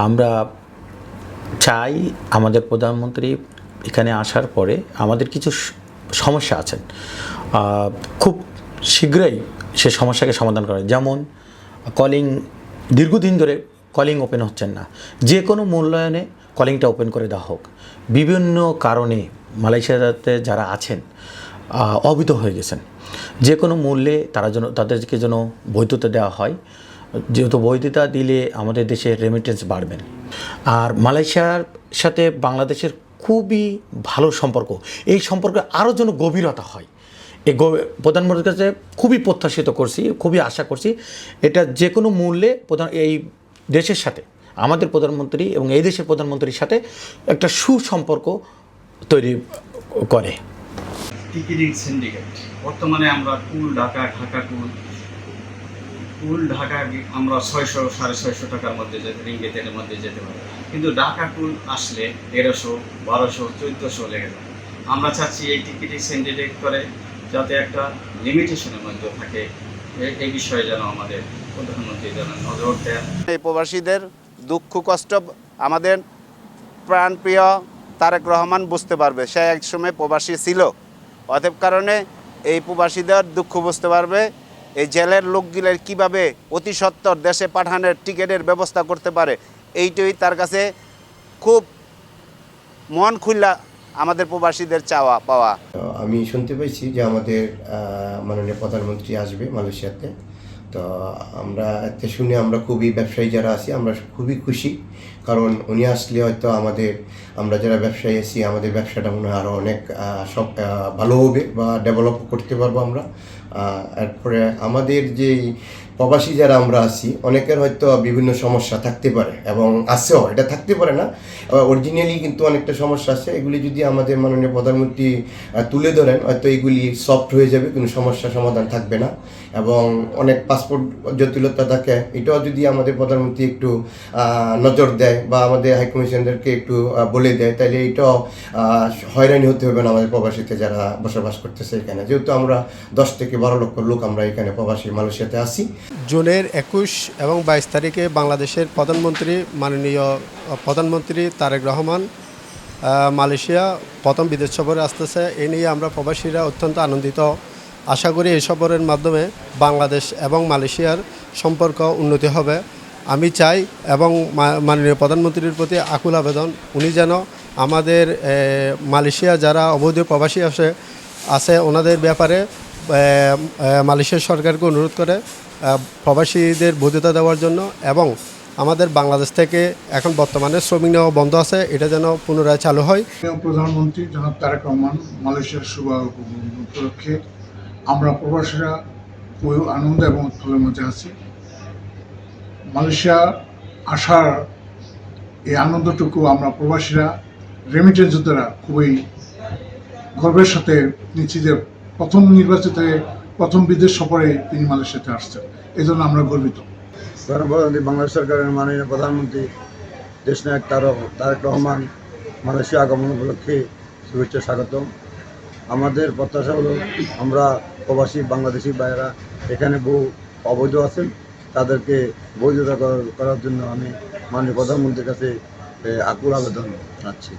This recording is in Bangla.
আমরা চাই আমাদের প্রধানমন্ত্রী এখানে আসার পরে আমাদের কিছু সমস্যা আছেন, খুব শীঘ্রই সে সমস্যাকে সমাধান করে। যেমন কলিং, দীর্ঘদিন ধরে কলিং ওপেন হচ্ছেন না, যে কোনো মূল্যায়নে কলিংটা ওপেন করে দেওয়া হোক। বিভিন্ন কারণে মালয়েশিয়াতে যারা আছেন অবৈধ হয়ে গেছেন, যে কোনো মূল্যে তাদেরকে যেন বৈধতা দেওয়া হয়, যেহেতু বৈধতা দিলে আমাদের দেশের রেমিটেন্স বাড়বেন। আর মালয়েশিয়ার সাথে বাংলাদেশের খুবই ভালো সম্পর্ক, এই সম্পর্কে আরও যেন গভীরতা হয়, এই প্রধানমন্ত্রীর কাছে খুবই প্রত্যাশিত করছি, খুবই আশা করছি এটা যে কোনো মূল্যে এই দেশের সাথে আমাদের প্রধানমন্ত্রী এবং এই দেশের প্রধানমন্ত্রীর সাথে একটা সুসম্পর্ক তৈরি করে। টিকিটিং সিন্ডিকেট বর্তমানে আমরা ঢাকা আমরা 600-650 টাকার মধ্যে রিঙ্গিতের মধ্যে যেতে পারি, কিন্তু ঢাকা টুল আসলে 1300, 1200, 1400 লেগে যায়। আমরা চাচ্ছি এই টিকিটিং সিন্ডিকেট করে যাতে একটা লিমিটেশনের মধ্যে থাকে, এই বিষয়ে যেন আমাদের প্রধানমন্ত্রী যেন নজর দেন। এই প্রবাসীদের দুঃখ কষ্ট আমাদের প্রাণপ্রিয় তারেক রহমান বুঝতে পারবে, সে একসময় প্রবাসী ছিল, অতএব কারণে এই প্রবাসীদের দুঃখ বুঝতে পারবে। এই জেলের লোকগুলোর কীভাবে অতি সত্বর দেশে পাঠানোর টিকিটের ব্যবস্থা করতে পারে, এইটাই তার কাছে খুব মন খুললা আমাদের প্রবাসীদের চাওয়া পাওয়া। আমি শুনতে পাইছি যে আমাদের মাননীয় প্রধানমন্ত্রী আসবে মালয়েশিয়াতে, তো আমরা এতে শুনে আমরা খুবই, ব্যবসায়ী যারা আছি আমরা খুবই খুশি, কারণ উনি আসলে হয়তো আমরা যারা ব্যবসায়ী আছি আমাদের ব্যবসাটা মনে হয় আরও অনেক সব ভালো হবে বা ডেভেলপ করতে পারবো আমরা। এরপরে আমাদের যেই প্রবাসী যারা আমরা আছি অনেকের হয়তো বিভিন্ন সমস্যা থাকতে পারে এবং আছেও, এটা থাকতে পারে না, অরিজিনালি কিন্তু অনেকটা সমস্যা আছে। এগুলি যদি আমাদের মাননীয় প্রধানমন্ত্রী তুলে ধরেন হয়তো এগুলি সফট হয়ে যাবে, কোনো সমস্যা সমাধান থাকবে না এবং অনেক পাসপোর্ট জটিলতা থাকে, এটাও যদি আমাদের প্রধানমন্ত্রী একটু নজর দেয় বা আমাদের হাইকমিশনদেরকে একটু বলে দেয়, তাহলে এটাও হয়রানি হতে হবে না আমাদের প্রবাসীতে যারা বসবাস করতেছে এখানে, যেহেতু আমরা 10 থেকে 12 লক্ষ লোক আমরা এখানে প্রবাসী মালয়েশিয়াতে আছি। জুনের 21 এবং 22 তারিখে বাংলাদেশের মাননীয় প্রধানমন্ত্রী তারেক রহমান মালয়েশিয়া প্রথম বিদেশ সফরে আসতেছে। এ নিয়ে আমরা প্রবাসীরা অত্যন্ত আনন্দিত। আশা করি এই সফরের মাধ্যমে বাংলাদেশ এবং মালয়েশিয়ার সম্পর্ক উন্নতি হবে। আমি চাই এবং মাননীয় প্রধানমন্ত্রীর প্রতি আকুল আবেদন, উনি যেন আমাদের মালয়েশিয়া যারা অবৈধ প্রবাসী আছে ওনাদের ব্যাপারে মালয়েশিয়া সরকারকে অনুরোধ করে প্রবাসীদের বৈধতা দেওয়ার জন্য, এবং আমাদের বাংলাদেশ থেকে এখন বর্তমানে শ্রমিক নেওয়া বন্ধ আছে, এটা যেন পুনরায় চালু হয়। প্রধানমন্ত্রী জনাব তারেক রহমান মালয়েশিয়ার শুভ উপলক্ষে আমরা প্রবাসীরা আনন্দ এবং উৎফুল্লের মধ্যে আছি। মালয়েশিয়া আসার এই আনন্দটুকু আমরা প্রবাসীরা, রেমিটেন্স যোদ্ধারা খুবই গর্বের সাথে নিচ্ছি যে প্রথম বিদেশ সফরে তিনি মালয়েশিয়াতে আসছেন, এই জন্য আমরা গর্বিত। বাংলাদেশ সরকারের মাননীয় প্রধানমন্ত্রী দেশনায়ক তারেক রহমান মালয়েশিয়া আগমন উপলক্ষে শুভেচ্ছা স্বাগতম। আমাদের প্রত্যাশা হলো আমরা প্রবাসী বাংলাদেশি ভাইয়েরা এখানে বহু অবৈধ আছেন, তাদেরকে বৈধতা করার জন্য আমি মাননীয় প্রধানমন্ত্রীর কাছে আকুল আবেদন জানাচ্ছি।